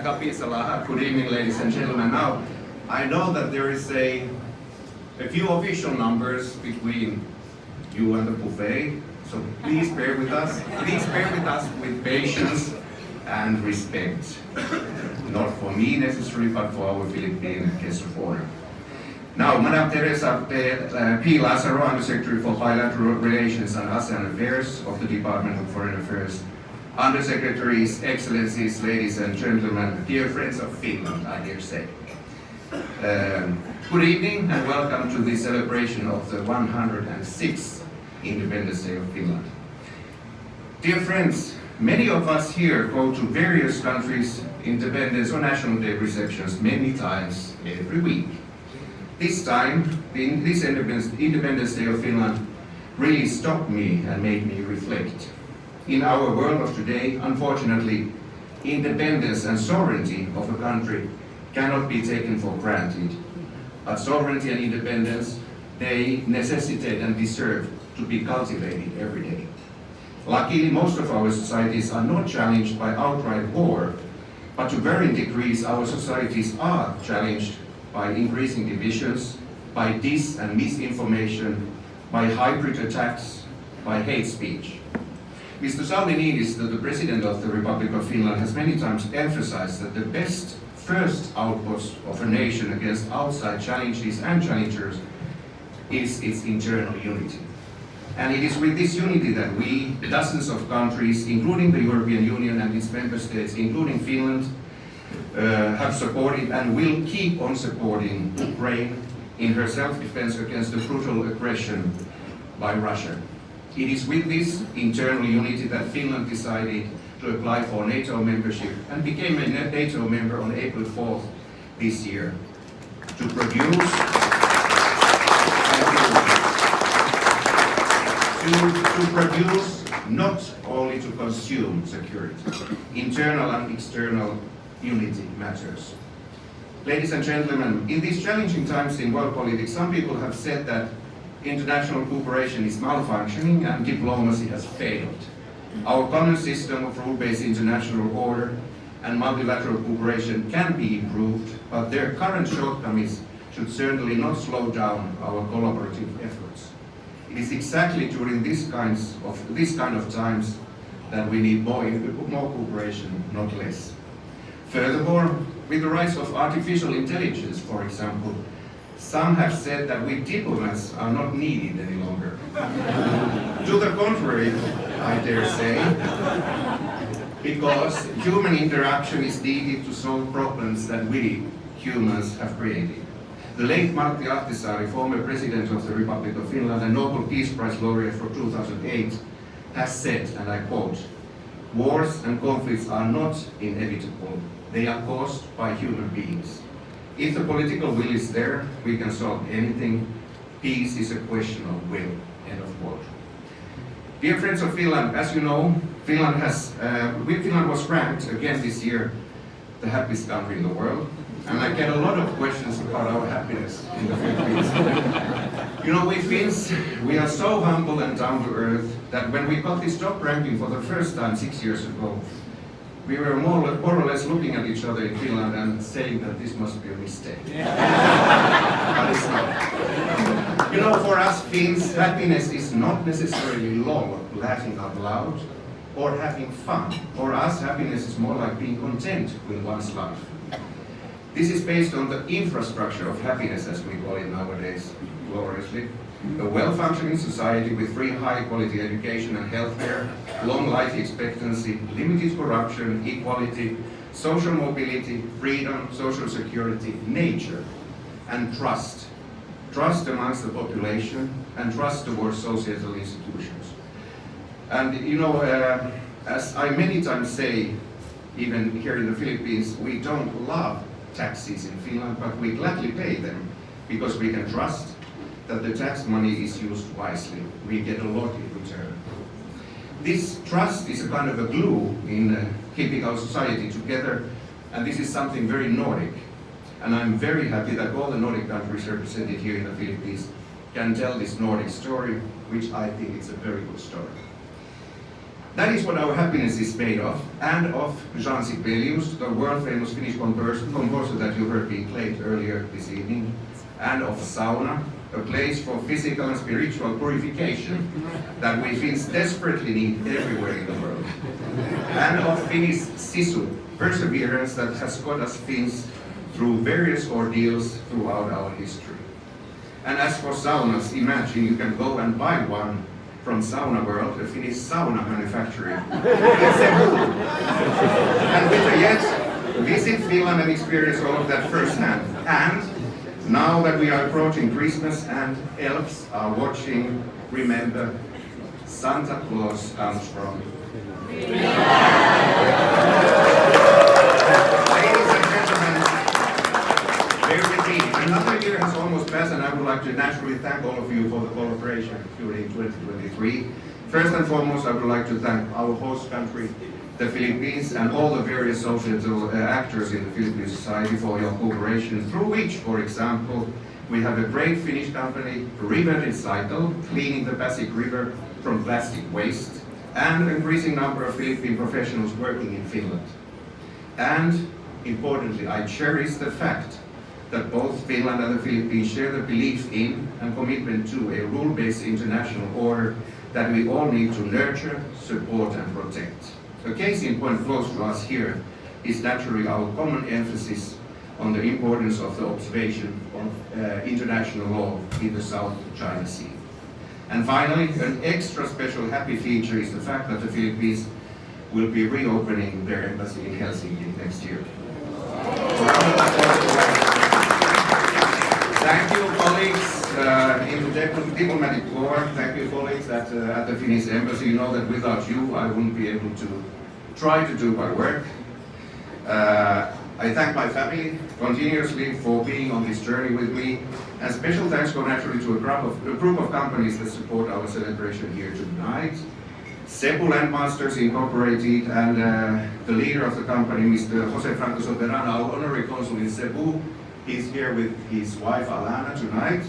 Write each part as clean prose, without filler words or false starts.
Good evening, ladies and gentlemen. Now, I know that there is a few official numbers between you and the buffet, so please bear with us. Please bear with us with patience and respect. Not for me necessarily, but for our Philippine guest of honor. Now, Madam Teresa P. Lazaro, Undersecretary for Bilateral Relations and ASEAN Affairs of the Department of Foreign Affairs. Undersecretaries, Excellencies, ladies and gentlemen, dear friends of Finland, I dare say. Good evening and welcome to the celebration of the 106th Independence Day of Finland. Dear friends, many of us here go to various countries' Independence or National Day receptions many times every week. This time, this Independence Day of Finland really stopped me and made me reflect. In our world of today, unfortunately, independence and sovereignty of a country cannot be taken for granted. But sovereignty and independence, they necessitate and deserve to be cultivated every day. Luckily, most of our societies are not challenged by outright war, but to varying degrees our societies are challenged by increasing divisions, by dis and misinformation, by hybrid attacks, by hate speech. Mr. Sauli Niinistö, the President of the Republic of Finland, has many times emphasized that the best first outpost of a nation against outside challenges and challengers is its internal unity. And it is with this unity that we, dozens of countries, including the European Union and its member states, including Finland, have supported and will keep on supporting Ukraine in her self-defense against the brutal aggression by Russia. It is with this internal unity that Finland decided to apply for NATO membership and became a NATO member on April 4th this year to produce not only to consume security. Internal and external unity matters. Ladies and gentlemen, in these challenging times in world politics, some people have said that international cooperation is malfunctioning and diplomacy has failed. Our common system of rule-based international order and multilateral cooperation can be improved, but their current shortcomings should certainly not slow down our collaborative efforts. It is exactly during this kind of times that we need more cooperation, not less. Furthermore, with the rise of artificial intelligence, for example, some have said that we diplomats are not needed any longer. To the contrary, I dare say, because human interaction is needed to solve problems that we humans have created. The late Martti Ahtisaari, former President of the Republic of Finland and Nobel Peace Prize laureate for 2008, has said, and I quote, "Wars and conflicts are not inevitable. They are caused by human beings. If the political will is there, we can solve anything. Peace is a question of will." End of quote. Dear friends of Finland, as you know, Finland was ranked again this year the happiest country in the world. And I get a lot of questions about our happiness in the Philippines. You know, we Finns, we are so humble and down to earth that when we got this top ranking for the first time 6 years ago, we were more or less looking at each other in Finland and saying that this must be a mistake. But it's not. You know, for us Finns, happiness is not necessarily laughing out loud or having fun. For us, happiness is more like being content with one's life. This is based on the infrastructure of happiness, as we call it nowadays, gloriously. A well-functioning society with free high-quality education and healthcare, long life expectancy, limited corruption, equality, social mobility, freedom, social security, nature, and trust. Trust amongst the population and trust towards societal institutions. And you know, as I many times say, even here in the Philippines, we don't love taxes in Finland, but we gladly pay them because we can trust that the tax money is used wisely. We get a lot in return. This trust is a kind of a glue in keeping our society together, and this is something very Nordic. And I'm very happy that all the Nordic countries represented here in the Philippines can tell this Nordic story, which I think is a very good story. That is what our happiness is made of, and of Jean Sibelius, the world-famous Finnish composer that you heard being played earlier this evening, and of sauna, a place for physical and spiritual purification that we Finns desperately need everywhere in the world, and of Finnish sisu, perseverance that has got us Finns through various ordeals throughout our history. And as for saunas, imagine you can go and buy one from Sauna World, a Finnish sauna manufacturer. And with a yet, visit Finland and experience all of that firsthand. And now that we are approaching Christmas and elves are watching, remember, Santa Claus comes from. Ladies and gentlemen, bear with me. Another year has almost passed, and I would like to naturally thank all of you for the collaboration during 2023. First and foremost, I would like to thank our host country, the Philippines, and all the various social actors in the Philippine society for your cooperation, through which, for example, we have a great Finnish company, River Recycle, cleaning the Pasig River from plastic waste, and an increasing number of Philippine professionals working in Finland. And importantly, I cherish the fact that both Finland and the Philippines share the belief in and commitment to a rule-based international order that we all need to nurture, support, and protect. A case in point close to us here is naturally our common emphasis on the importance of the observation of international law in the South China Sea. And finally, an extra special happy feature is the fact that the Philippines will be reopening their embassy in Helsinki next year. Thank you, colleagues in the diplomatic corps. Thank you, colleagues at the Finnish Embassy. You know that without you, I wouldn't be able to try to do my work. I thank my family continuously for being on this journey with me. And special thanks go naturally to a group of companies that support our celebration here tonight. Cebu Landmasters Incorporated and the leader of the company, Mr. Jose Franco Soberano, our honorary consul in Cebu. He's here with his wife Alana tonight.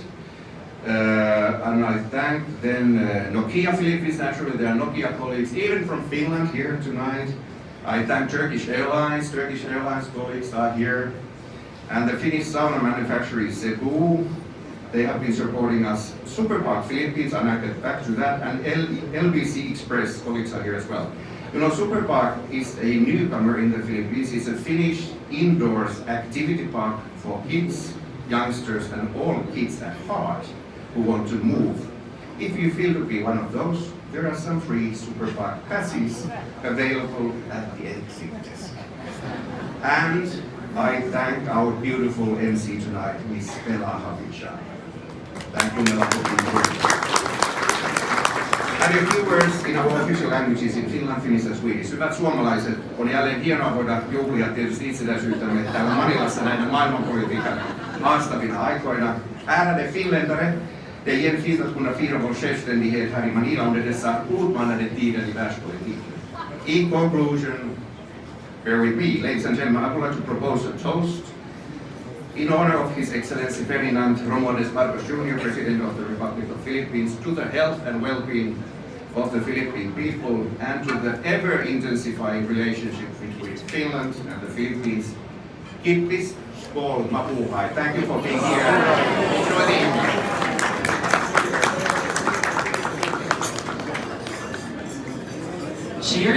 And I thank then Nokia Philippines, naturally there are Nokia colleagues, even from Finland here tonight. I thank Turkish Airlines colleagues are here. And the Finnish sauna manufacturer Cebu, they have been supporting us. Superpark Philippines, and I'll get back to that, and LBC Express colleagues are here as well. You know, Superpark is a newcomer in the Philippines. It's a Finnish indoors activity park for kids, youngsters, and all kids at heart who want to move. If you feel to be one of those, there are some free Superpark passes available at the exit desk. And I thank our beautiful MC tonight, Miss Mela Havicha. Thank you, Mela, for being here. And a few words in our official languages in Finland, Finnish and Swedish. Hyvät suomalaiset, on jälleen hienoa voida juhlia tietysti itsenäisyyttämme täällä Manilassa näinä maailmanpolitiikan haastavina aikoina. Ärade finländare, det är en fint att kunna fira vår självständighet här i Manila under dessa utmanande tider i världspolitiken. In conclusion, bear with me, ladies and gentlemen, I would like to propose a toast in honor of His Excellency Ferdinand Romualdez Marcos Jr., President of the Republic of Philippines, to the health and well-being of the Philippine people and to the ever-intensifying relationship between Finland and the Philippines. Kippis, skål, mapuhai. Thank you for being here. Enjoy the evening. Cheers.